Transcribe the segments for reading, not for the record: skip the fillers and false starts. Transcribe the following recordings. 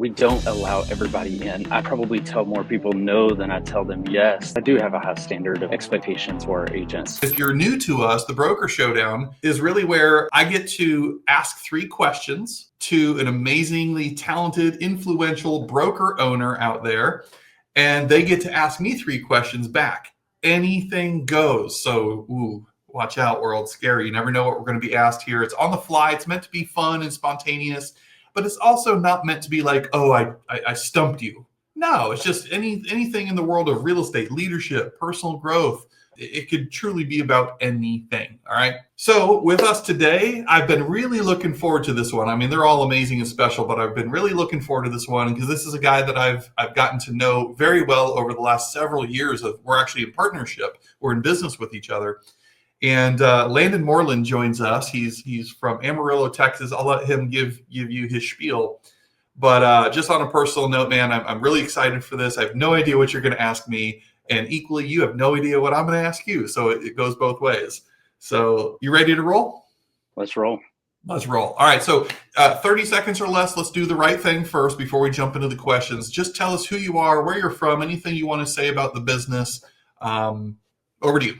We don't allow everybody in. I probably tell more people no than I tell them yes. I do have a high standard of expectations for our agents. If you're new to us, the Broker Showdown is really where I get to ask 3 questions to an amazingly talented, influential broker owner out there, and they get to ask me 3 questions back. Anything goes. So, watch out, world. Scary. You never know what we're going to be asked here. It's on the fly. It's meant to be fun and spontaneous, but it's also not meant to be like, oh, I stumped you. No, it's just anything in the world of real estate, leadership, personal growth. It could truly be about anything. All right. So with us today, I've been really looking forward to this one. I mean, they're all amazing and special, but I've been really looking forward to this one because this is a guy that I've gotten to know very well over the last several years. We're actually in partnership. We're in business with each other. And Landon Moreland joins us. He's from Amarillo, Texas. I'll let him give you his spiel. But just on a personal note, man, I'm really excited for this. I have no idea what you're going to ask me. And equally, you have no idea what I'm going to ask you. So it goes both ways. So you ready to roll? Let's roll. Let's roll. All right. So 30 seconds or less. Let's do the right thing first before we jump into the questions. Just tell us who you are, where you're from, anything you want to say about the business. Over to you.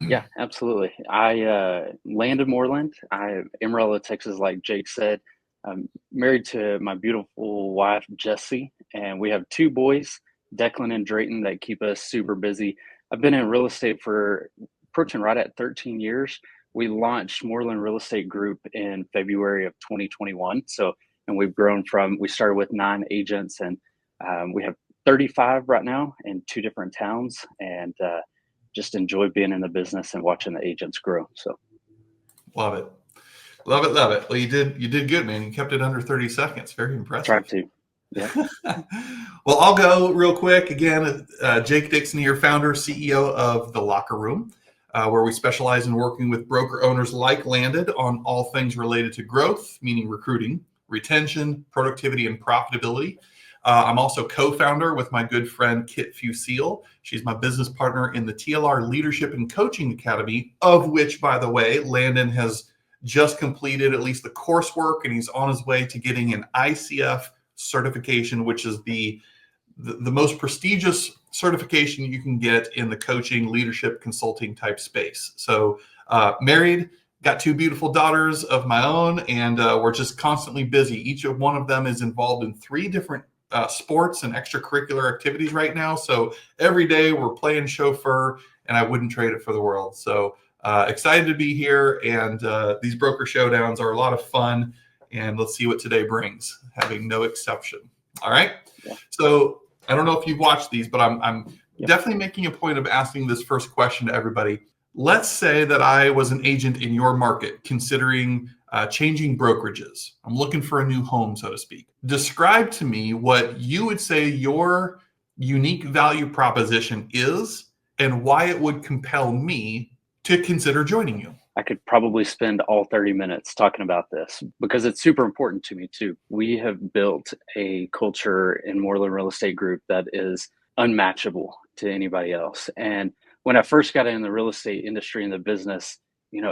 Yeah, absolutely. Landon Moreland. I'm Amarillo, Texas, like Jake said. I'm married to my beautiful wife, Jessie, and we have 2 boys, Declan and Drayton, that keep us super busy. I've been in real estate for approaching right at 13 years. We launched Moreland Real Estate Group in February of 2021. And we've grown we started with 9 agents, and we have 35 right now in 2 different towns, and just enjoy being in the business and watching the agents grow. So love it. Love it. Love it. Well, you did good, man. You kept it under 30 seconds. Very impressive. Tried to. Yeah. Well, I'll go real quick. Again, Jake Dixon here, founder, CEO of The Locker Room, where we specialize in working with broker owners like Landon on all things related to growth, meaning recruiting, retention, productivity, and profitability. I'm also co-founder with my good friend, Kit Fusil. She's my business partner in the TLR Leadership and Coaching Academy, of which, by the way, Landon has just completed at least the coursework, and he's on his way to getting an ICF certification, which is the most prestigious certification you can get in the coaching, leadership, consulting type space. So married, got 2 beautiful daughters of my own, and we're just constantly busy. Each of one of them is involved in 3 different sports and extracurricular activities right now. So every day we're playing chauffeur, and I wouldn't trade it for the world. So excited to be here, and these broker showdowns are a lot of fun, and let's see what today brings, having no exception. All right. Yeah. So I don't know if you've watched these, but I'm definitely making a point of asking this first question to everybody. Let's say that I was an agent in your market considering changing brokerages. I'm looking for a new home, so to speak. Describe to me what you would say your unique value proposition is and why it would compel me to consider joining you. I could probably spend all 30 minutes talking about this because it's super important to me too. We have built a culture in Moreland Real Estate Group that is unmatchable to anybody else. And when I first got in the real estate industry and the business,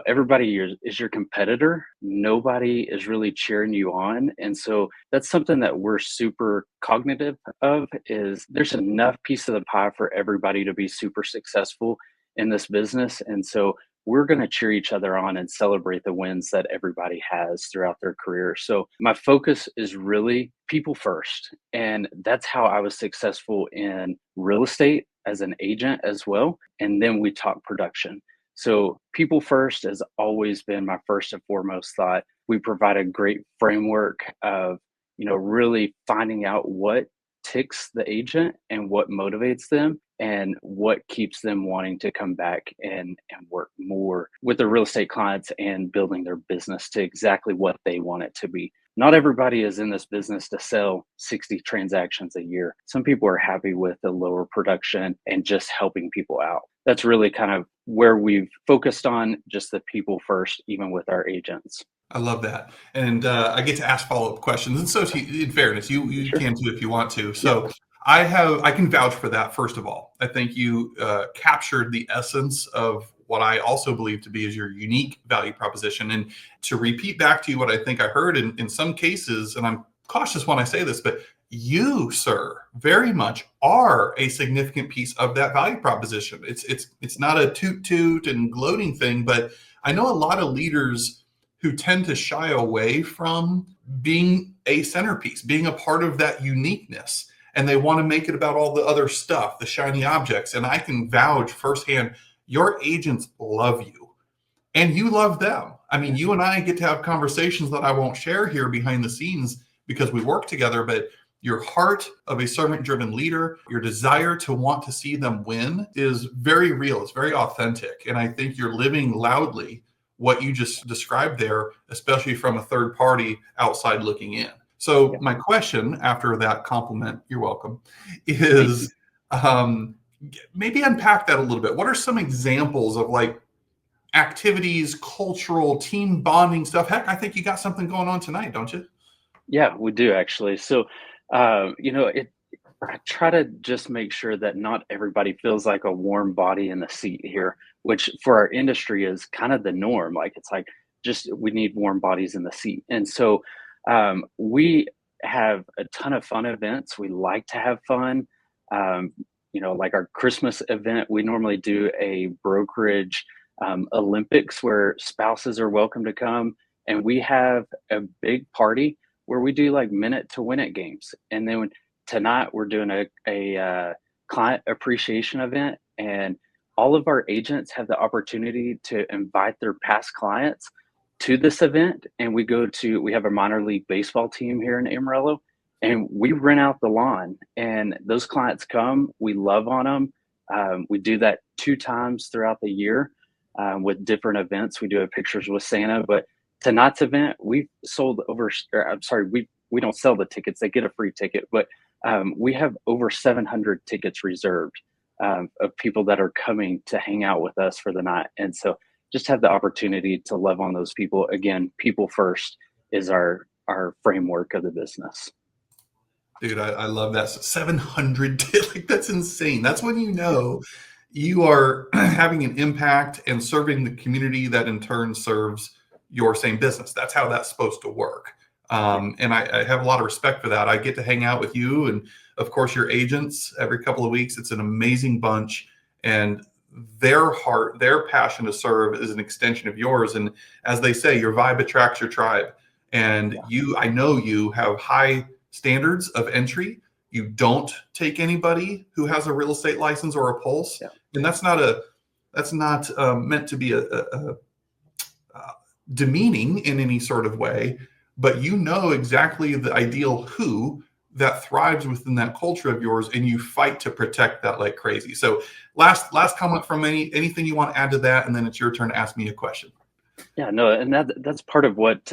everybody is your competitor. Nobody is really cheering you on. And so that's something that we're super cognitive of, is there's enough piece of the pie for everybody to be super successful in this business. And so we're going to cheer each other on and celebrate the wins that everybody has throughout their career. So my focus is really people first. And that's how I was successful in real estate as an agent as well. And then we talk production. So people first has always been my first and foremost thought. We provide a great framework of, really finding out what ticks the agent and what motivates them and what keeps them wanting to come back and work more with their real estate clients and building their business to exactly what they want it to be. Not everybody is in this business to sell 60 transactions a year. Some people are happy with the lower production and just helping people out. That's really kind of where we've focused on, just the people first, even with our agents. I love that. And I get to ask follow-up questions. And so in fairness, you Sure. can too if you want to. So yeah. I can vouch for that, first of all. I think you captured the essence of what I also believe to be is your unique value proposition. And to repeat back to you what I think I heard in some cases, and I'm cautious when I say this, but you, sir, very much are a significant piece of that value proposition. It's not a toot and gloating thing, but I know a lot of leaders who tend to shy away from being a centerpiece, being a part of that uniqueness. And they want to make it about all the other stuff, the shiny objects. And I can vouch firsthand, your agents love you and you love them. I mean, you and I get to have conversations that I won't share here behind the scenes because we work together, but your heart of a servant-driven leader, your desire to want to see them win is very real. It's very authentic. And I think you're living loudly what you just described there, especially from a third party outside looking in. So my question after that compliment, you're welcome, is maybe unpack that a little bit. What are some examples of like activities, cultural, team bonding stuff? Heck, I think you got something going on tonight, don't you? Yeah, we do actually. So, I try to just make sure that not everybody feels like a warm body in the seat here, which for our industry is kind of the norm. Like it's like just we need warm bodies in the seat. And so we have a ton of fun events. We like to have fun. Like our Christmas event, we normally do a brokerage Olympics where spouses are welcome to come. And we have a big party where we do like minute to win it games. And then tonight we're doing a client appreciation event, and all of our agents have the opportunity to invite their past clients to this event. And we have a minor league baseball team here in Amarillo, and we rent out the lawn, and those clients come, we love on them. We do that 2 times throughout the year with different events. We do a pictures with Santa, but tonight's event, we've sold we don't sell the tickets, they get a free ticket, but we have over 700 tickets reserved of people that are coming to hang out with us for the night. And so just have the opportunity to love on those people. Again, people first is our framework of the business. Dude, I love that. 700, like that's insane. That's when you know you are having an impact and serving the community that in turn serves your same business. That's how that's supposed to work. And I have a lot of respect for that. I get to hang out with you and of course your agents every couple of weeks. It's an amazing bunch, and their heart, their passion to serve is an extension of yours. And as they say, your vibe attracts your tribe. And I know you have high standards of entry. You don't take anybody who has a real estate license or a pulse. Yeah. And that's not meant to be a demeaning in any sort of way, but you know exactly the ideal who that thrives within that culture of yours, and you fight to protect that like crazy. So last comment from anything you want to add to that, and then it's your turn to ask me a question. Yeah, no, and that's part of what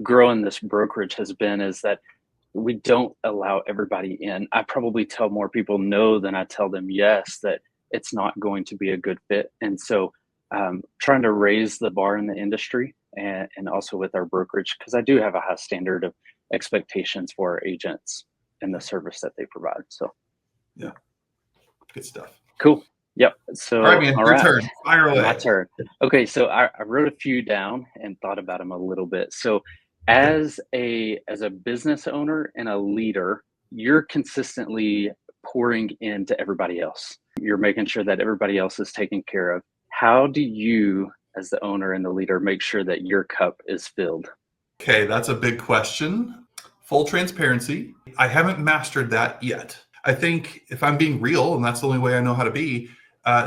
growing this brokerage has been, is that we don't allow everybody in. I probably tell more people no than I tell them yes, that it's not going to be a good fit. And so trying to raise the bar in the industry and also with our brokerage, because I do have a high standard of expectations for our agents and the service that they provide. So yeah, good stuff. Cool. Yep. So all right, man, your turn. Fire away. My turn. Okay, so I wrote a few down and thought about them a little bit. So as a business owner and a leader, you're consistently pouring into everybody else. You're making sure that everybody else is taken care of. How do you, as the owner and the leader, make sure that your cup is filled? Okay, that's a big question. Full transparency, I haven't mastered that yet. I think if I'm being real, and that's the only way I know how to be,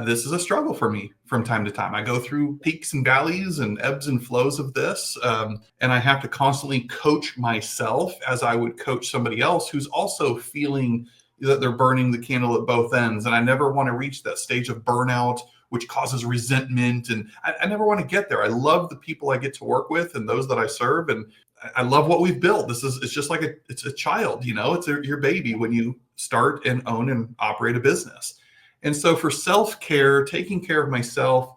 this is a struggle for me from time to time. I go through peaks and valleys and ebbs and flows of this, and I have to constantly coach myself as I would coach somebody else who's also feeling that they're burning the candle at both ends. And I never want to reach that stage of burnout, which causes resentment. And I never want to get there. I love the people I get to work with and those that I serve. And I love what we've built. It's just like it's a child, it's your baby when you start and own and operate a business. And so for self-care, taking care of myself,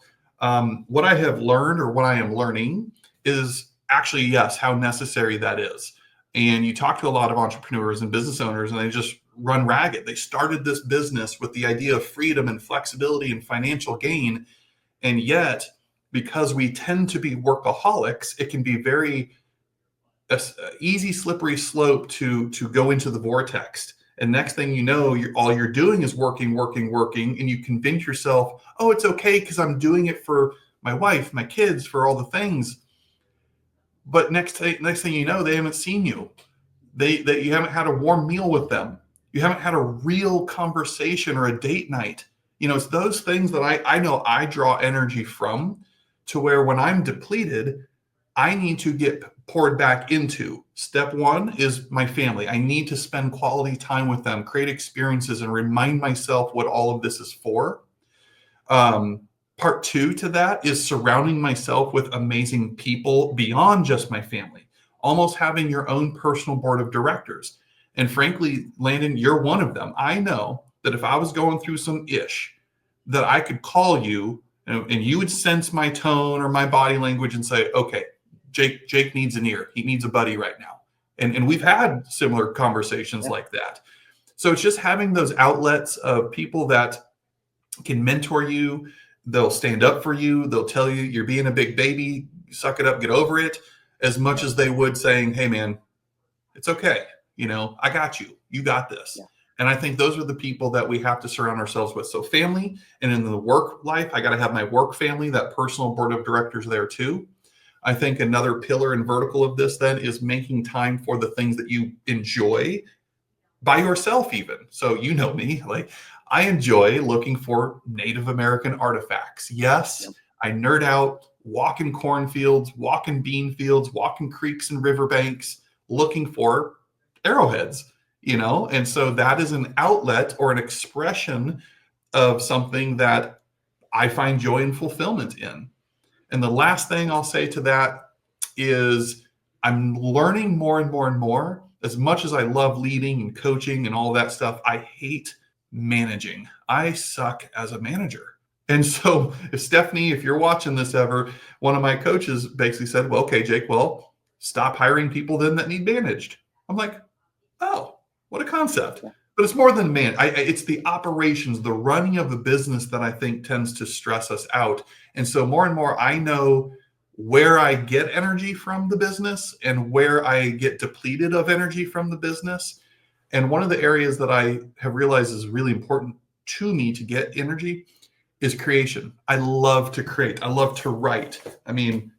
what I have learned or what I am learning is actually, yes, how necessary that is. And you talk to a lot of entrepreneurs and business owners, and they just run ragged. They started this business with the idea of freedom and flexibility and financial gain. And yet, because we tend to be workaholics, it can be very a easy slippery slope to go into the vortex. And next thing you know, all you're doing is working, and you convince yourself, oh, it's okay because I'm doing it for my wife, my kids, for all the things. But next thing you know, they haven't seen you. You haven't had a warm meal with them. You haven't had a real conversation or a date night. It's those things that I know I draw energy from, to where when I'm depleted, I need to get poured back into. Step one is my family. I need to spend quality time with them, create experiences, and remind myself what all of this is for. Part two to that is surrounding myself with amazing people beyond just my family, almost having your own personal board of directors. And frankly, Landon, you're one of them. I know that if I was going through some ish, that I could call you and you would sense my tone or my body language and say, okay, Jake needs an ear. He needs a buddy right now. And we've had similar conversations like that. So it's just having those outlets of people that can mentor you. They'll stand up for you. They'll tell you you're being a big baby, suck it up, get over it, as much as they would saying, hey man, it's okay. I got you. You got this. Yeah. And I think those are the people that we have to surround ourselves with. So family, and in the work life, I got to have my work family, that personal board of directors there too. I think another pillar and vertical of this then is making time for the things that you enjoy by yourself even. So you know me, like I enjoy looking for Native American artifacts. Yes, yep. I nerd out, walking cornfields, walking bean fields, walking creeks and riverbanks, looking for arrowheads, and so that is an outlet or an expression of something that I find joy and fulfillment in. And the last thing I'll say to that is I'm learning more and more and more. As much as I love leading and coaching and all that stuff, I hate managing. I suck as a manager. And so if you're watching this ever, one of my coaches basically said, well, okay, Jake, stop hiring people then that need managed. I'm like, oh, what a concept. But it's more than it's the operations, the running of the business that I think tends to stress us out. And so more and more, I know where I get energy from the business and where I get depleted of energy from the business. And one of the areas that I have realized is really important to me to get energy is creation. I love to create. I love to write. I mean,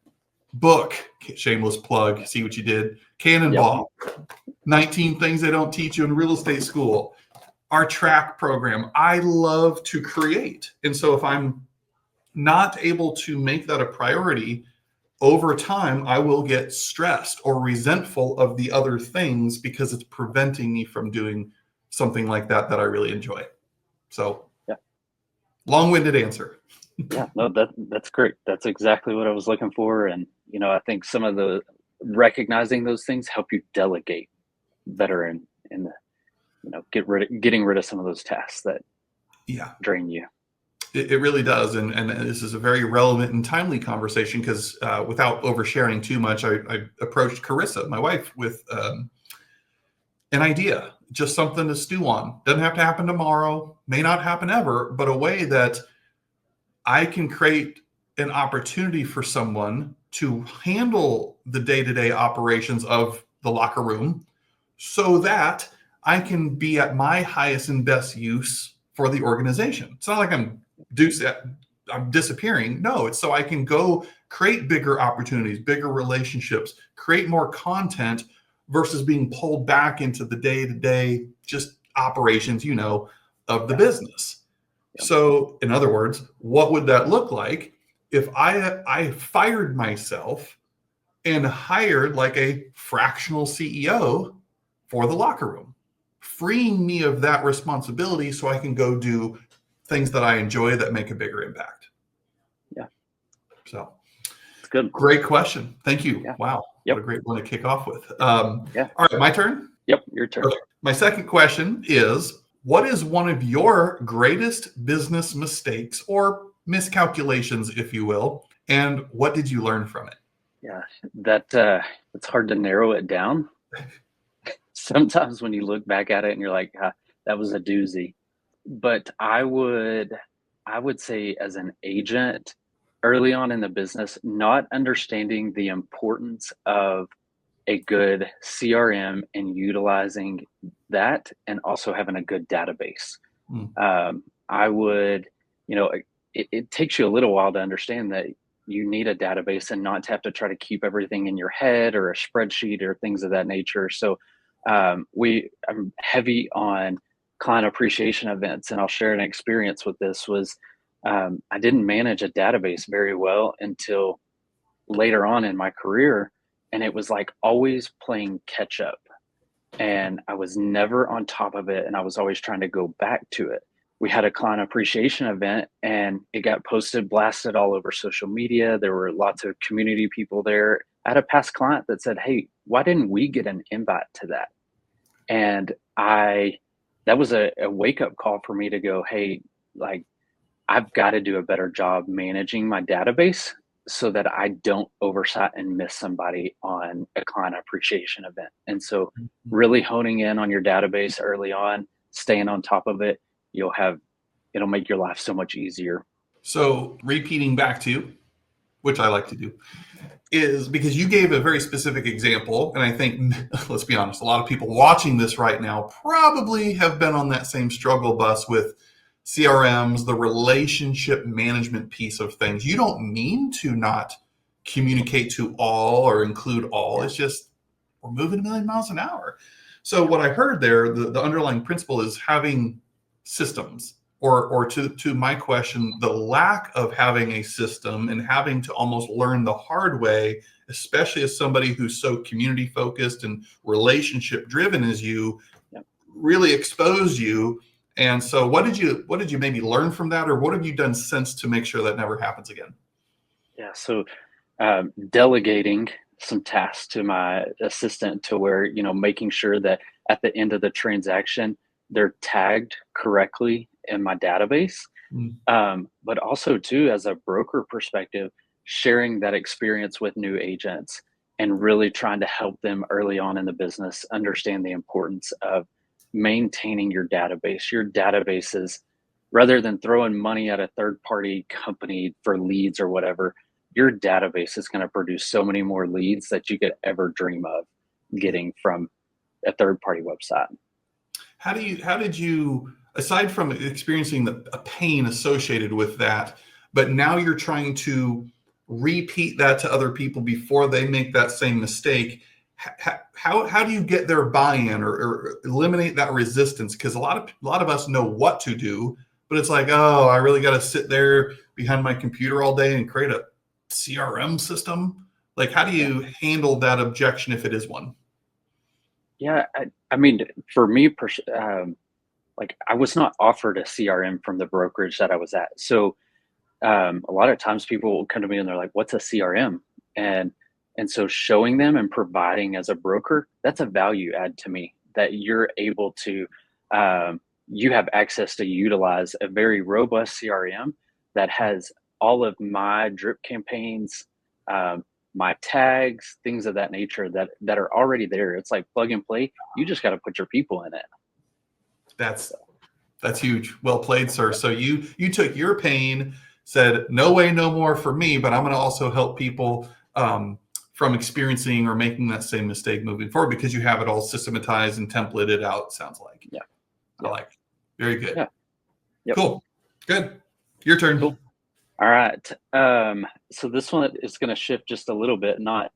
book, shameless plug, see what you did. Cannonball, 19 things they don't teach you in real estate school. Our track program. I love to create. And so if I'm not able to make that a priority, over time, I will get stressed or resentful of the other things because it's preventing me from doing something like that I really enjoy. So, long-winded answer. Yeah, no, that's great. That's exactly what I was looking for. And, I think some of the recognizing those things help you delegate better in the, getting rid of some of those tasks that drain you. It really does. And this is a very relevant and timely conversation because without oversharing too much, I approached Carissa, my wife, with an idea, just something to stew on. Doesn't have to happen tomorrow, may not happen ever, but a way that I can create an opportunity for someone to handle the day-to-day operations of the locker room so that I can be at my highest and best use for the organization. It's not like I'm disappearing. No, it's so I can go create bigger opportunities, bigger relationships, create more content versus being pulled back into the day-to-day just operations, of the business. So in other words, what would that look like if I fired myself and hired like a fractional CEO for the locker room, freeing me of that responsibility so I can go do things that I enjoy that make a bigger impact? Yeah. So it's good. Great question. Thank you. Yeah. Wow. Yep. What a great one to kick off with. All right, my turn? Yep, your turn. Okay. My second question is, what is one of your greatest business mistakes or miscalculations, if you will, and what did you learn from it? Yeah, it's hard to narrow it down. Sometimes when you look back at it and you're like, that was a doozy. But I would say as an agent early on in the business, not understanding the importance of a good CRM and utilizing that, and also having a good database. Mm. I would, it takes you a little while to understand that you need a database and not to have to try to keep everything in your head or a spreadsheet or things of that nature. So I'm heavy on client appreciation events, and I'll share an experience with this was I didn't manage a database very well until later on in my career, and it was like always playing catch up, and I was never on top of it, and I was always trying to go back to it. We had a client appreciation event, and it got posted, blasted all over social media. There were lots of community people there. I had a past client that said, "Hey, why didn't we get an invite to that?" And that was a wake up call for me to go, "Hey, like, I've got to do a better job managing my database so that I don't oversight and miss somebody on a client appreciation event." And so really honing in on your database early on, staying on top of it, it'll make your life so much easier. So repeating back to, which I like to do, is because you gave a very specific example. And I think, let's be honest, a lot of people watching this right now probably have been on that same struggle bus with CRMs, the relationship management piece of things. You don't mean to not communicate to all or include all. It's just we're moving a million miles an hour. So what I heard there, the underlying principle is having systems, or to my question, the lack of having a system and having to almost learn the hard way, especially as somebody who's so community focused and relationship driven as you, really exposed you. And so what did you maybe learn from that, or what have you done since to make sure that never happens again? Yeah. So delegating some tasks to my assistant to where, making sure that at the end of the transaction, they're tagged correctly in my database. But also too, as a broker perspective, sharing that experience with new agents and really trying to help them early on in the business understand the importance of maintaining your database. Your database is, rather than throwing money at a third party company for leads or whatever, your database is going to produce so many more leads that you could ever dream of getting from a third party website. How did you, aside from experiencing a pain associated with that, but now you're trying to repeat that to other people before they make that same mistake? How do you get their buy-in or eliminate that resistance? Because a lot of us know what to do, but it's like, oh, I really got to sit there behind my computer all day and create a CRM system. Like, how do you handle that objection if it is one? Yeah, I mean, for me, like, I was not offered a CRM from the brokerage that I was at. So a lot of times people will come to me and they're like, "What's a CRM?" And so showing them and providing as a broker, that's a value add to me, that you're able to, you have access to utilize a very robust CRM that has all of my drip campaigns, my tags, things of that nature that are already there. It's like plug and play. You just got to put your people in it. That's huge. Well played, sir. So you took your pain, said, no way, no more for me, but I'm going to also help people from experiencing or making that same mistake moving forward, because you have it all systematized and templated out, sounds like. Yeah. I like it. Very good. Yeah. Yep. Cool. Good. Your turn. Cool. All right. So this one is going to shift just a little bit, not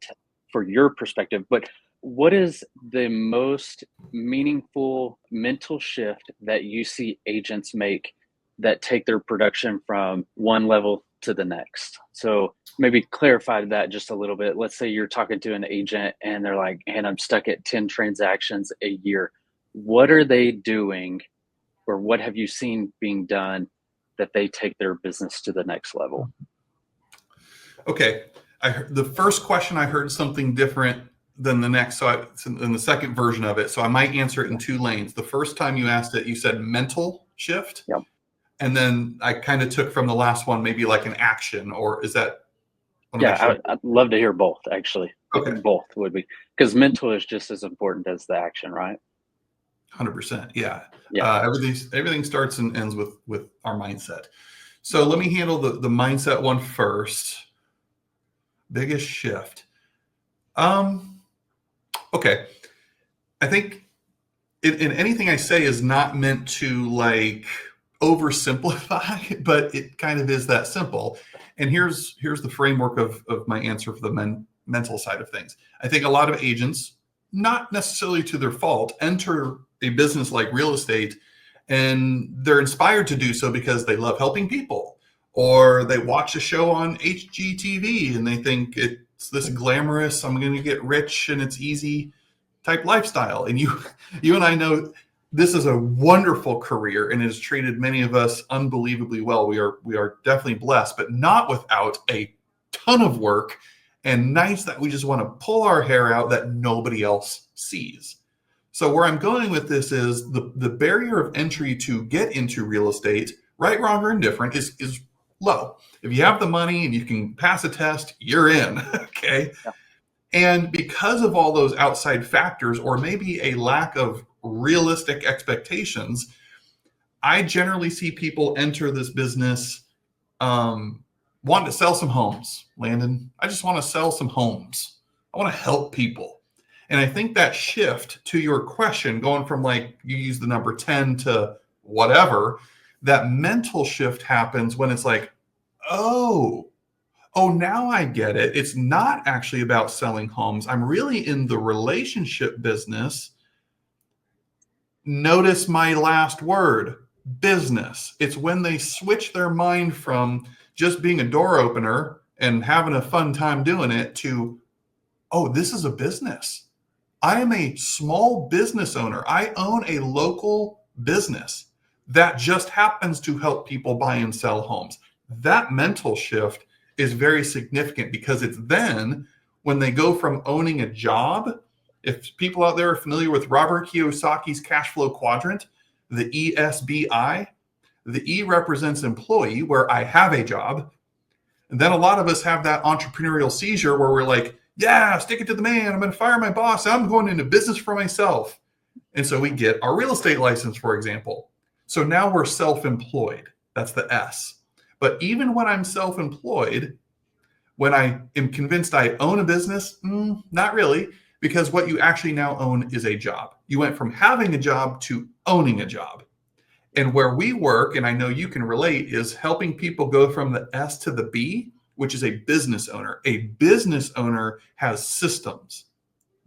for your perspective, but what is the most meaningful mental shift that you see agents make that take their production from one level to the next? So maybe clarify that just a little bit. Let's say you're talking to an agent and they're like, "And I'm stuck at 10 transactions a year." What are they doing, or what have you seen being done that they take their business to the next level? Okay. The first question, I heard something different than the next. So in the second version of it, so I might answer it in two lanes. The first time you asked it, you said mental shift. Yep. And then I kind of took from the last one, maybe like an action, or is that? Yeah, I'd love to hear both, actually. Okay. Both would be, because mental is just as important as the action, right? 100%. Yeah. Yeah. Everything starts and ends with our mindset. So let me handle the mindset one first. Biggest shift. Okay. I think in anything I say is not meant to like oversimplify, but it kind of is that simple. And here's the framework of my answer for the mental side of things. I think a lot of agents, not necessarily to their fault, enter a business like real estate and they're inspired to do so because they love helping people, or they watch a show on HGTV and they think it's this glamorous, I'm going to get rich and it's easy type lifestyle. And you and I know this is a wonderful career and it has treated many of us unbelievably well. We are definitely blessed, but not without a ton of work and nights that we just want to pull our hair out that nobody else sees. So where I'm going with this is the barrier of entry to get into real estate, right, wrong, or indifferent, is low. If you have the money and you can pass a test, you're in. Okay. Yeah. And because of all those outside factors, or maybe a lack of realistic expectations, I generally see people enter this business wanting to sell some homes. Landon, I just want to sell some homes. I want to help people. And I think that shift to your question, going from like you use the number 10 to whatever, that mental shift happens when it's like, oh, now I get it. It's not actually about selling homes. I'm really in the relationship business. Notice my last word, business. It's when they switch their mind from just being a door opener and having a fun time doing it to, oh, this is a business. I am a small business owner. I own a local business that just happens to help people buy and sell homes. That mental shift is very significant because it's then when they go from owning a job. If people out there are familiar with Robert Kiyosaki's cash flow quadrant, the ESBI, the E represents employee, where I have a job. And then a lot of us have that entrepreneurial seizure where we're like, yeah, stick it to the man. I'm going to fire my boss. I'm going into business for myself. And so we get our real estate license, for example. So now we're self-employed. That's the S. But even when I'm self-employed, when I am convinced I own a business, not really, because what you actually now own is a job. You went from having a job to owning a job. And where we work, and I know you can relate, is helping people go from the S to the B, which is a business owner. A business owner has systems.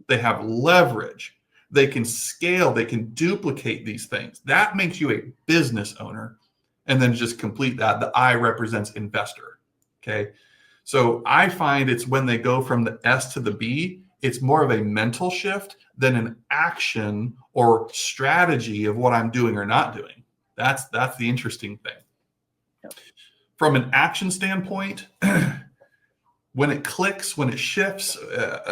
They have leverage. They can scale. They can duplicate these things. That makes you a business owner. And then just complete that. The I represents investor. Okay. So I find it's when they go from the S to the B, it's more of a mental shift than an action or strategy of what I'm doing or not doing. That's the interesting thing. Yep. From an action standpoint, when it clicks, when it shifts,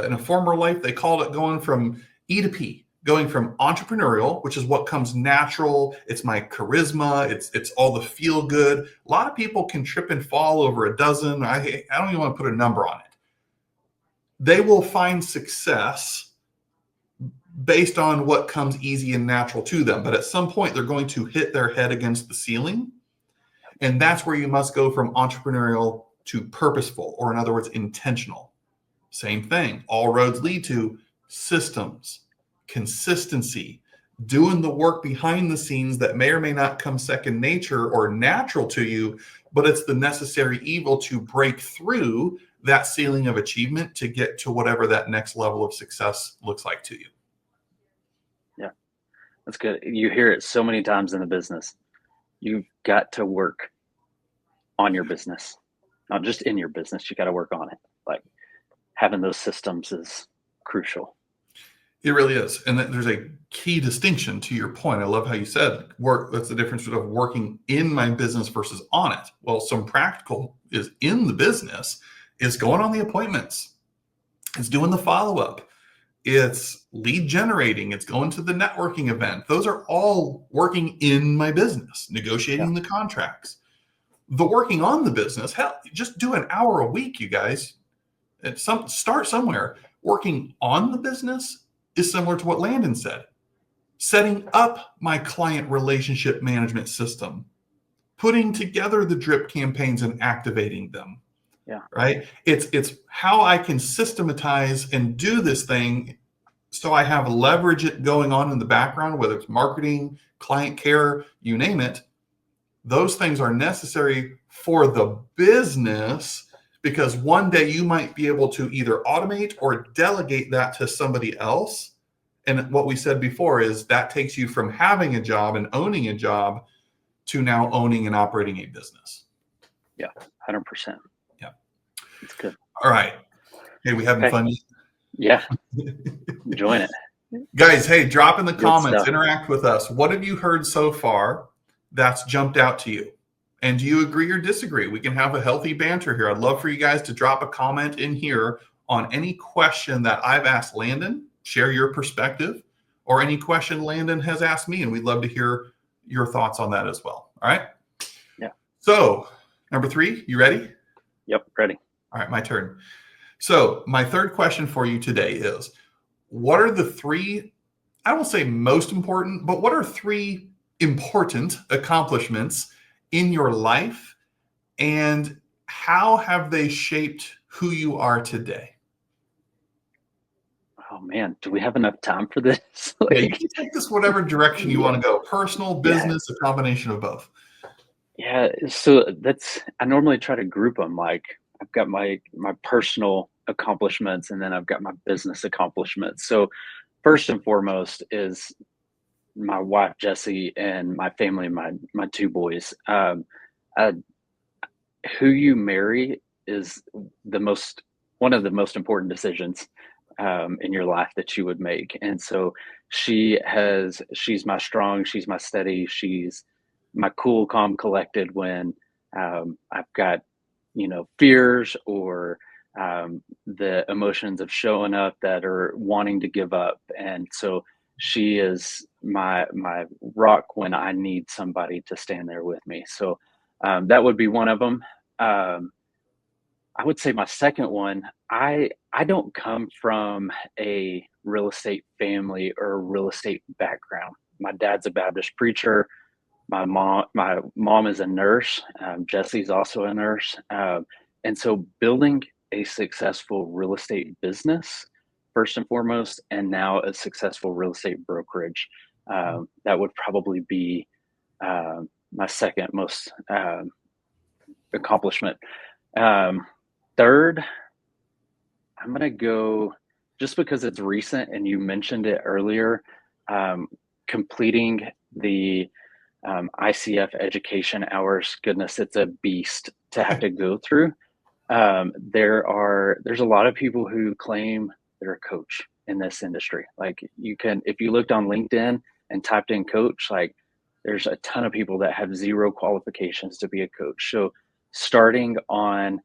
in a former life, they called it going from E to P, going from entrepreneurial, which is what comes natural. It's my charisma. It's all the feel good. A lot of people can trip and fall over a dozen. I don't even want to put a number on it. They will find success based on what comes easy and natural to them. But at some point, they're going to hit their head against the ceiling. And that's where you must go from entrepreneurial to purposeful, or in other words, intentional. Same thing. All roads lead to systems, consistency, doing the work behind the scenes that may or may not come second nature or natural to you, but it's the necessary evil to break through that ceiling of achievement to get to whatever that next level of success looks like to you. Yeah, that's good. You hear it so many times in the business. You've got to work on your business, not just in your business. You got to work on it. Like having those systems is crucial. It really is. And there's a key distinction to your point. I love how you said work. That's the difference of working in my business versus on it. Well, some practical is in the business is going on the appointments. It's doing the follow-up. It's lead generating. It's going to the networking event. Those are all working in my business, negotiating the contracts. The working on the business, hell, just do an hour a week, you guys. Start somewhere. Working on the business is similar to what Landon said. Setting up my client relationship management system, putting together the drip campaigns and activating them. Yeah. Right. It's how I can systematize and do this thing So I have leverage going on in the background, whether it's marketing, client care, you name it. Those things are necessary for the business, because one day you might be able to either automate or delegate that to somebody else. And what we said before is that takes you from having a job and owning a job to now owning and operating a business. Yeah, 100%. Yeah. It's good. All right. Hey, we having fun? Yeah. Join it. Guys, hey, drop in the Good comments, stuff. interact with us. What have you heard so far that's jumped out to you? And do you agree or disagree? We can have a healthy banter here. I'd love for you guys to drop a comment in here on any question that I've asked Landon, share your perspective, or any question Landon has asked me, and we'd love to hear your thoughts on that as well. All right? Yeah. So, number 3, you ready? Yep, ready. All right, my turn. So, my third question for you today is, what are the 3, I won't say most important, but what are 3 important accomplishments in your life, and how have they shaped who you are today? Oh man, do we have enough time for this? Yeah, you can take this whatever direction you want to go. Personal, business, a combination of both. Yeah, so I normally try to group them. Like I've got my personal accomplishments, and then I've got my business accomplishments. So first and foremost is my wife Jessie and my family, my 2 boys. I, who you marry is one of the most important decisions in your life that you would make. And so she's my strong, she's my steady, she's my cool, calm, collected when I've got, fears or the emotions of showing up that are wanting to give up. And so she is my rock when I need somebody to stand there with me. So that would be one of them. I would say my second one, I don't come from a real estate family or a real estate background. My dad's a Baptist preacher. My mom is a nurse. Jesse's also a nurse. And so building a successful real estate business, first and foremost, and now a successful real estate brokerage, that would probably be my second most accomplishment. Third, I'm going to go, just because it's recent and you mentioned it earlier, completing the ICF education hours. Goodness, it's a beast to have to go through. There's a lot of people who claim they're a coach in this industry. Like if you looked on LinkedIn and typed in coach, like there's a ton of people that have 0 qualifications to be a coach. So starting on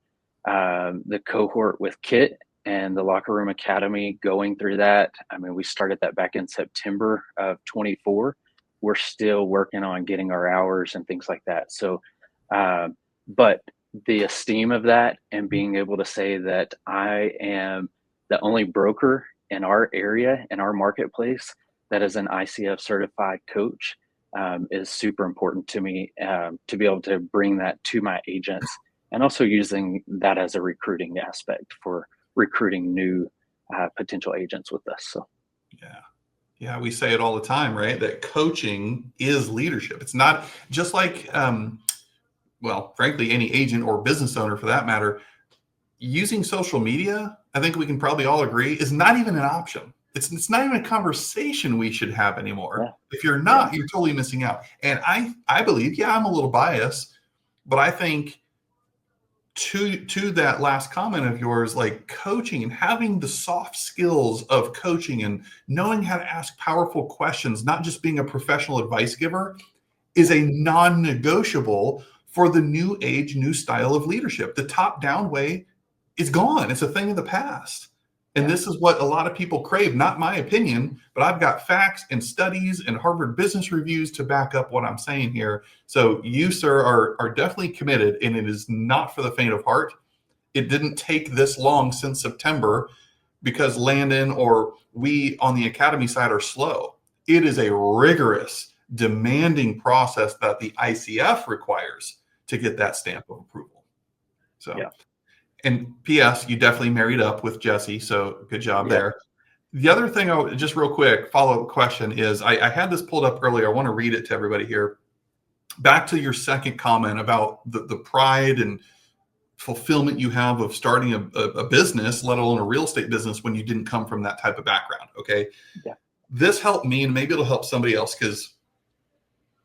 the cohort with Kit and the Locker Room Academy, going through that. I mean, we started that back in September of 24. We're still working on getting our hours and things like that. So, but the esteem of that and being able to say that I am the only broker in our area, in our marketplace, that is an ICF certified coach, is super important to me, to be able to bring that to my agents, and also using that as a recruiting aspect for recruiting new potential agents with us. So, yeah, we say it all the time, right? That coaching is leadership. It's not just like, well, frankly, any agent or business owner for that matter, using social media, I think we can probably all agree, is not even an option. It's not even a conversation we should have anymore. Yeah. If you're not, you're totally missing out. And I believe, I'm a little biased, but I think to that last comment of yours, like coaching and having the soft skills of coaching and knowing how to ask powerful questions, not just being a professional advice giver, is a non-negotiable for the new age, new style of leadership. The top-down way is gone. It's a thing of the past. And this is what a lot of people crave, not my opinion, but I've got facts and studies and Harvard Business Reviews to back up what I'm saying here. So you, sir, are definitely committed, and it is not for the faint of heart. It didn't take this long since September because Landon or we on the Academy side are slow. It is a rigorous, demanding process that the ICF requires to get that stamp of approval. So. And P.S., you definitely married up with Jessie, so good job there. The other thing, just real quick, follow-up question is, I had this pulled up earlier. I want to read it to everybody here. Back to your second comment about the pride and fulfillment you have of starting a business, let alone a real estate business, when you didn't come from that type of background. Okay. Yeah. This helped me, and maybe it'll help somebody else, because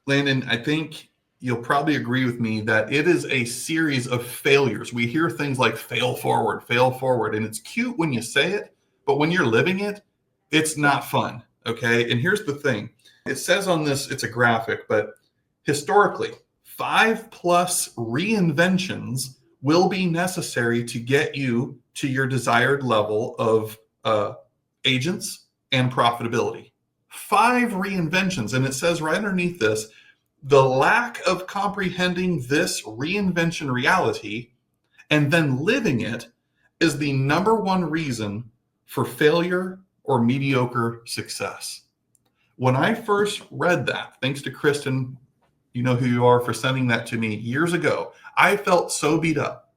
Landon, I think you'll probably agree with me that it is a series of failures. We hear things like fail forward, and it's cute when you say it, but when you're living it, it's not fun. Okay. And here's the thing. It says on this, it's a graphic, but historically, 5+ reinventions will be necessary to get you to your desired level of agents and profitability. 5 reinventions. And it says right underneath this, the lack of comprehending this reinvention reality and then living it is the number one reason for failure or mediocre success. When I first read that, thanks to Kristen, you know who you are, for sending that to me years ago, I felt so beat up.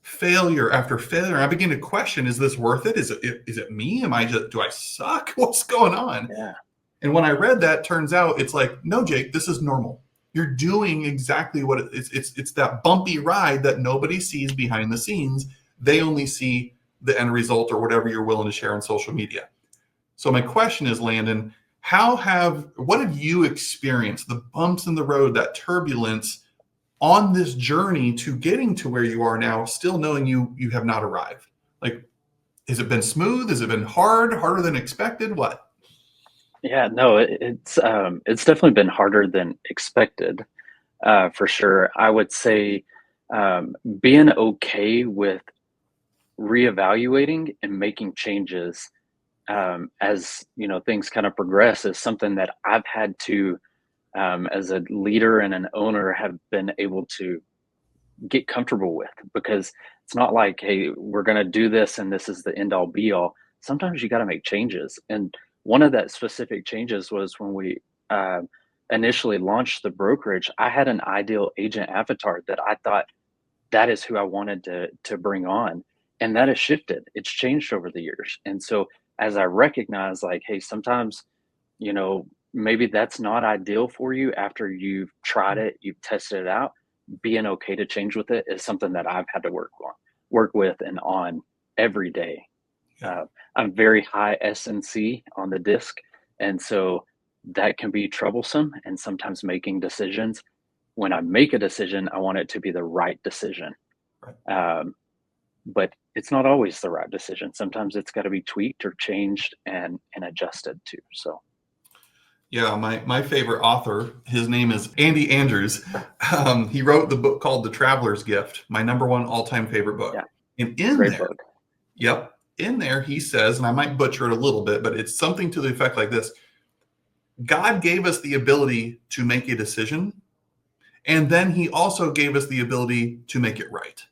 Failure after failure. I began to question, is this worth it? Is it me? Do I suck? What's going on? Yeah. And when I read that, turns out it's like, no, Jake, this is normal. You're doing exactly what it's that bumpy ride that nobody sees behind the scenes. They only see the end result or whatever you're willing to share on social media. So my question is, Landon, what have you experienced, the bumps in the road, that turbulence on this journey to getting to where you are now, still knowing you have not arrived? Like, has it been smooth? Has it been harder than expected? What? Yeah, no, it's definitely been harder than expected, for sure. I would say being okay with reevaluating and making changes as things kind of progress is something that I've had to, as a leader and an owner, have been able to get comfortable with, because it's not like, hey, we're going to do this and this is the end all be all. Sometimes you got to make changes. And one of that specific changes was when we initially launched the brokerage. I had an ideal agent avatar that I thought that is who I wanted to bring on. And that has shifted. It's changed over the years. And so as I recognize, like, hey, sometimes, maybe that's not ideal for you after you've tried it, you've tested it out, being okay to change with it is something that I've had to work with and on every day. I'm very high S&C on the disc. And so that can be troublesome, and sometimes making decisions. When I make a decision, I want it to be the right decision. Right. But it's not always the right decision. Sometimes it's got to be tweaked or changed and adjusted too. So. Yeah, my favorite author, his name is Andy Andrews. He wrote the book called The Traveler's Gift, my number one all-time favorite book. Yeah. And in Great there, book. Yep, in there he says, and I might butcher it a little bit, but it's something to the effect like this: God gave us the ability to make a decision, and then he also gave us the ability to make it right.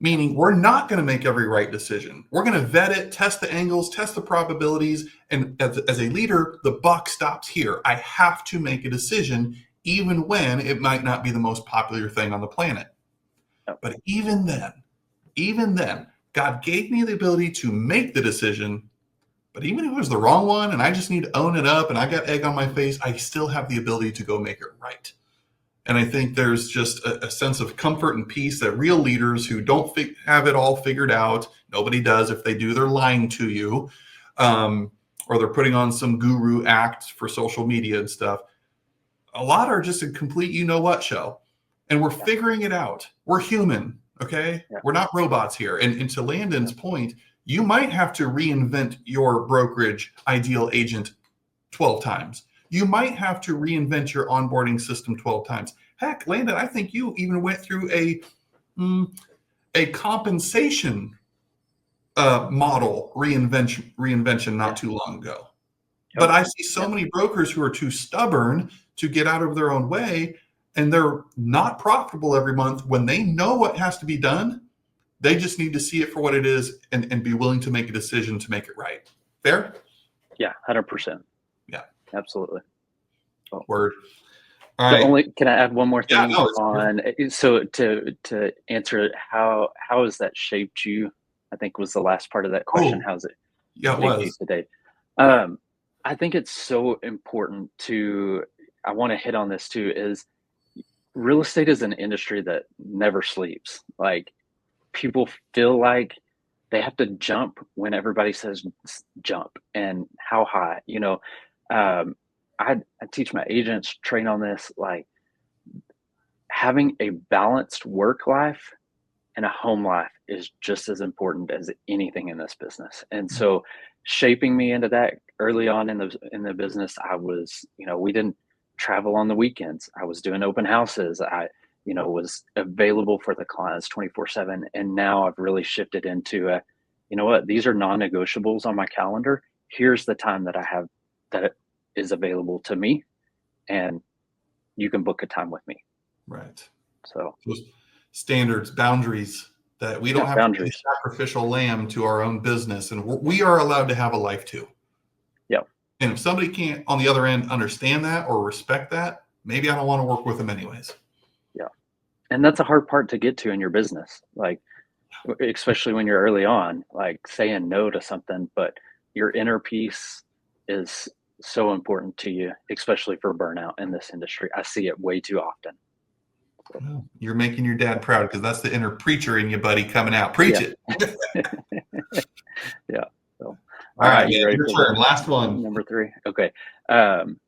Meaning, we're not going to make every right decision. We're going to vet it, test the angles, test the probabilities. And as a leader, the buck stops here. I have to make a decision, even when it might not be the most popular thing on the planet. But even then, God gave me the ability to make the decision. But even if it was the wrong one and I just need to own it up and I got egg on my face, I still have the ability to go make it right. And I think there's just a sense of comfort and peace that real leaders who don't have it all figured out, nobody does. If they do, they're lying to you, or they're putting on some guru act for social media and stuff. A lot are just a complete you-know-what show. And we're figuring it out. We're human, okay? Yeah. We're not robots here. And to Landon's point, you might have to reinvent your brokerage ideal agent 12 times. You might have to reinvent your onboarding system 12 times. Heck, Landon, I think you even went through a compensation model reinvention not too long ago. Yep. But I see so many brokers who are too stubborn to get out of their own way, and they're not profitable every month when they know what has to be done. They just need to see it for what it is and be willing to make a decision to make it right. Fair? Yeah, 100%. Yeah, absolutely. Oh. Word. All right. Can I add one more thing so to answer how has that shaped you? I think was the last part of that question. How's it? Yeah, it big piece was. of data. Um, I think it's so important to, I want to hit on this too, is real estate is an industry that never sleeps. Like people feel like they have to jump when everybody says jump and how high, um, I teach my agents, train on this, like having a balanced work life and a home life is just as important as anything in this business. And so shaping me into that early on in the business, I was, we didn't travel on the weekends. I was doing open houses. I, was available for the clients 24/7. And now I've really shifted into you know what, these are non-negotiables on my calendar. Here's the time that I have that is available to me, and you can book a time with me. Right. So Those standards, boundaries, that we don't yeah, have to be the boundaries. sacrificial lamb to our own business, and we are allowed to have a life too. Yeah. And if somebody can't on the other end understand that or respect that, maybe I don't want to work with them anyways. Yeah. And that's a hard part to get to in your business. Like, especially when you're early on, like saying no to something, but your inner peace is so important to you, especially for burnout in this industry. I see it way too often. Well, you're making your dad proud because that's the inner preacher in you, buddy, coming out. Preach Yeah. it. Yeah. So, All all right, right, man. you ready Your for turn. the Last one. number 3? Okay. Um,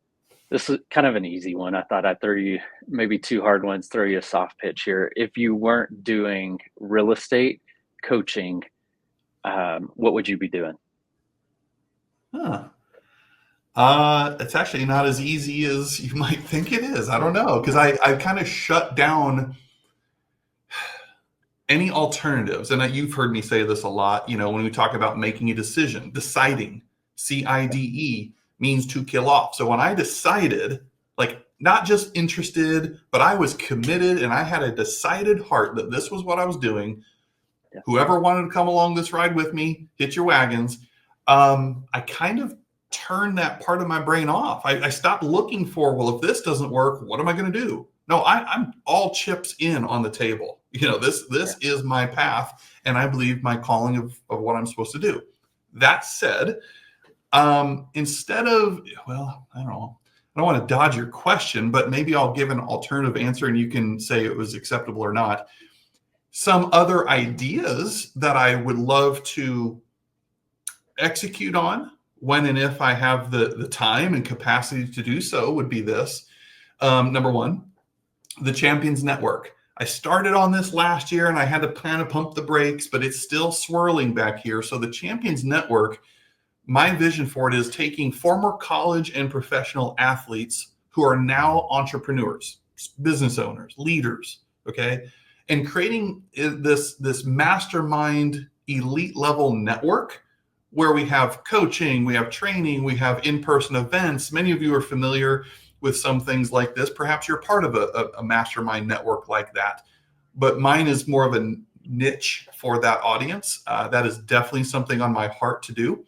this is kind of an easy one. I thought I'd throw you maybe 2 hard ones, throw you a soft pitch here. If you weren't doing real estate coaching, what would you be doing? Huh. It's actually not as easy as you might think it is. I don't know, because I kind of shut down any alternatives. And you've heard me say this a lot, when we talk about making a decision, deciding, CIDE means to kill off. So when I decided, like not just interested, but I was committed and I had a decided heart that this was what I was doing. Yeah. Whoever wanted to come along this ride with me, hit your wagons. I kind of turned that part of my brain off. I stopped looking for, well, if this doesn't work, what am I going to do? No, I'm all chips in on the table. This is my path, and I believe my calling of what I'm supposed to do. That said, instead of, well, I don't know, I don't want to dodge your question, but maybe I'll give an alternative answer and you can say it was acceptable or not. Some other ideas that I would love to execute on when and if I have the time and capacity to do so would be this. Number one, the Champions Network. I started on this last year and I had to kind of pump the brakes, but it's still swirling back here. So the Champions Network, my vision for it is taking former college and professional athletes who are now entrepreneurs, business owners, leaders, okay, and creating this mastermind elite level network where we have coaching, we have training, we have in-person events. Many of you are familiar with some things like this. Perhaps you're part of a mastermind network like that, but mine is more of a niche for that audience. That is definitely something on my heart to do.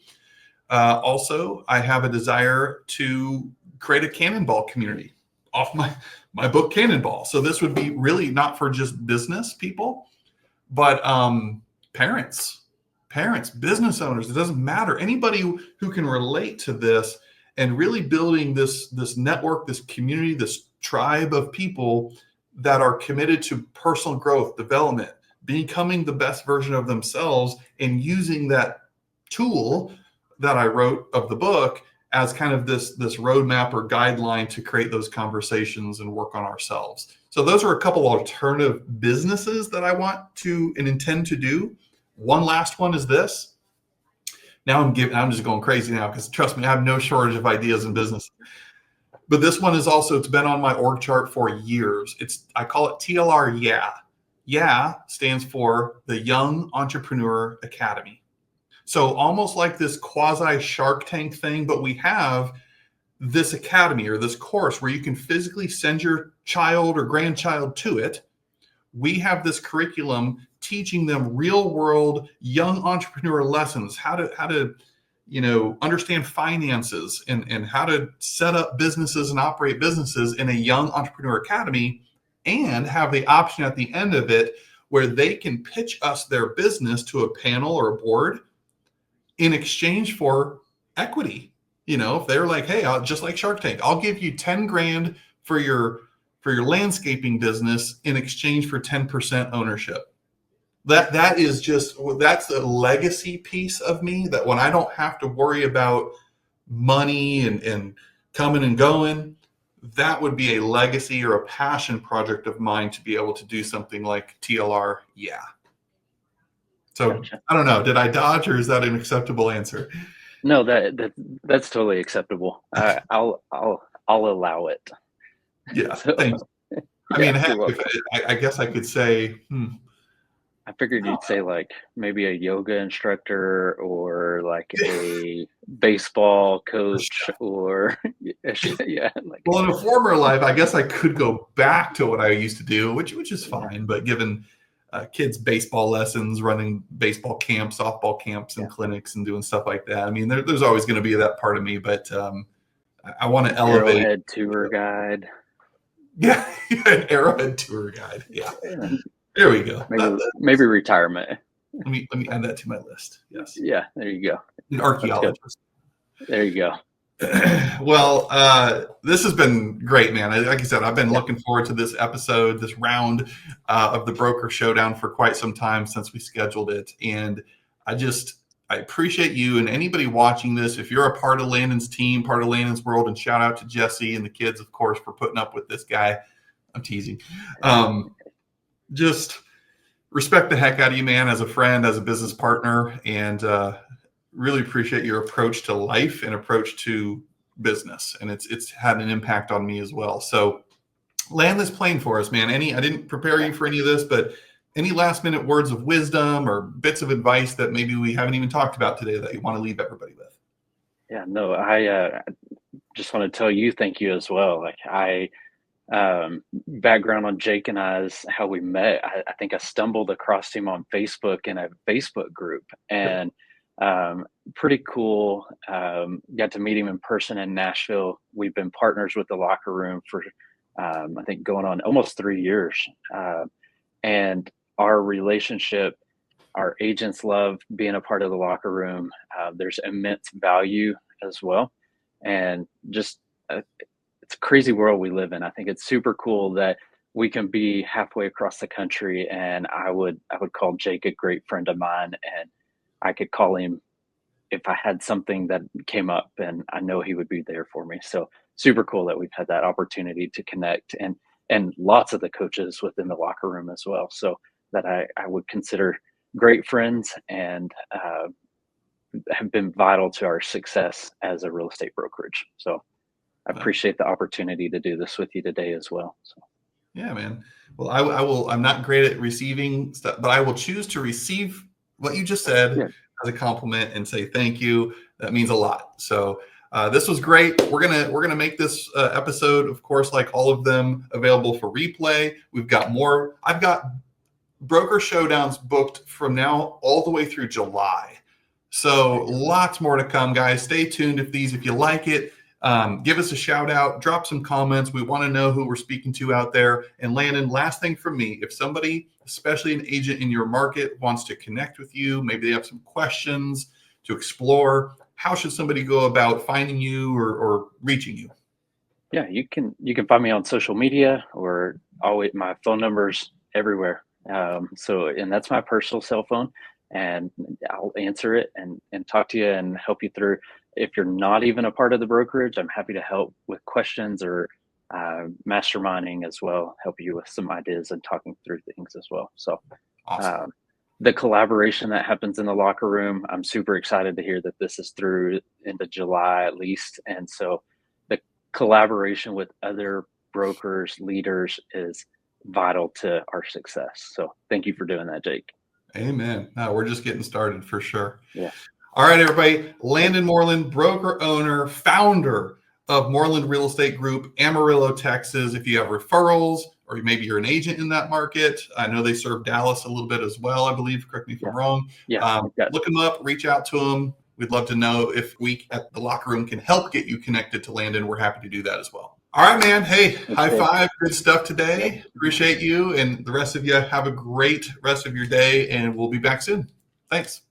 Also, I have a desire to create a Cannonball community off my book Cannonball. So this would be really not for just business people, but parents, business owners. It doesn't matter. Anybody who can relate to this and really building this network, this community, this tribe of people that are committed to personal growth, development, becoming the best version of themselves, and using that tool that I wrote of the book as kind of this roadmap or guideline to create those conversations and work on ourselves. So those are a couple alternative businesses that I want to and intend to do. One last one is this. Now I'm just going crazy now because trust me, I have no shortage of ideas in business. But this one is also, it's been on my org chart for years. I call it TLR YA. YA stands for the Young Entrepreneur Academy. So almost like this quasi Shark Tank thing, but we have this academy or this course where you can physically send your child or grandchild to it. We have this curriculum teaching them real world young entrepreneur lessons, how to understand finances and how to set up businesses and operate businesses in a young entrepreneur academy, and have the option at the end of it where they can pitch us their business to a panel or a board in exchange for equity. If they're like, hey, just like Shark Tank, I'll give you 10 grand for your landscaping business in exchange for 10% ownership. That's a legacy piece of me, that when I don't have to worry about money and coming and going, that would be a legacy or a passion project of mine, to be able to do something like TLR. Yeah. So Gotcha. I don't know. Did I dodge, or is that an acceptable answer? No, that's totally acceptable. I'll allow it. Yeah. So Thanks. I yeah, mean, heck, you're welcome. I guess I could say, I figured you'd say like maybe a yoga instructor or like a baseball coach or yeah, like well, in a former life, I guess I could go back to what I used to do, which is fine. But given kids baseball lessons, running baseball camps, softball camps, and clinics, and doing stuff like that, I mean, there's always going to be that part of me. But I want to elevate. Arrowhead tour guide. Yeah, an Arrowhead tour guide. Yeah, there we go. Maybe retirement. Let me add that to my list. Yes. Yeah, there you go. An archaeologist. There you go. Well, this has been great, man. Like I said, I've been looking forward to this episode, this round of the Broker Showdown for quite some time since we scheduled it. And I appreciate you and anybody watching this. If you're a part of Landon's team, part of Landon's world, and shout out to Jesse and the kids, of course, for putting up with this guy. I'm teasing. Just respect the heck out of you, man, as a friend, as a business partner, and really appreciate your approach to life and approach to business. And it's had an impact on me as well. So land this plane for us, man. I didn't prepare you for any of this, but any last minute words of wisdom or bits of advice that maybe we haven't even talked about today that you want to leave everybody with? Yeah, no, I just want to tell you thank you as well. Like background on Jake and I's how we met. I think I stumbled across him on Facebook in a Facebook group, and pretty cool. Got to meet him in person in Nashville. We've been partners with the locker room for I think going on almost 3 years, and our relationship, our agents love being a part of the locker room. There's immense value as well, and just it's a crazy world we live in. I think it's super cool that we can be halfway across the country, and I would call Jake a great friend of mine, and I could call him if I had something that came up, and I know he would be there for me. So super cool that we've had that opportunity to connect, and lots of the coaches within the locker room as well. So that I would consider great friends, and have been vital to our success as a real estate brokerage. So I appreciate the opportunity to do this with you today as well. So. Yeah, man. Well, I will. I'm not great at receiving stuff, but I will choose to receive what you just said as a compliment and say thank you. That means a lot. So this was great. We're gonna make this episode, of course, like all of them, available for replay. We've got more. I've got Broker Showdowns booked from now all the way through July. So lots more to come, guys. Stay tuned. If you like it, give us a shout out, drop some comments. We want to know who we're speaking to out there. And Landon, last thing from me, if somebody, especially an agent in your market, wants to connect with you, maybe they have some questions to explore, how should somebody go about finding you or reaching you? Yeah, you can find me on social media, or always my phone number's everywhere. And that's my personal cell phone, and I'll answer it and talk to you and help you through. If you're not even a part of the brokerage, I'm happy to help with questions or masterminding as well, help you with some ideas and talking through things as well. So awesome. The collaboration that happens in the locker room, I'm super excited to hear that this is through into July at least. And so the collaboration with other brokers, leaders is vital to our success. So thank you for doing that, Jake. Amen. No, we're just getting started for sure. Yeah. All right, everybody. Landon Moreland, broker owner, founder of Moreland Real Estate Group, Amarillo, Texas. If you have referrals, or maybe you're an agent in that market, I know they serve Dallas a little bit as well, I believe. Correct me if I'm wrong. Yeah. Look them up, reach out to them. We'd love to know if we at the locker room can help get you connected to Landon. We're happy to do that as well. All right, man. Hey, high five. Good stuff today. Appreciate you. And the rest of you have a great rest of your day, and we'll be back soon. Thanks.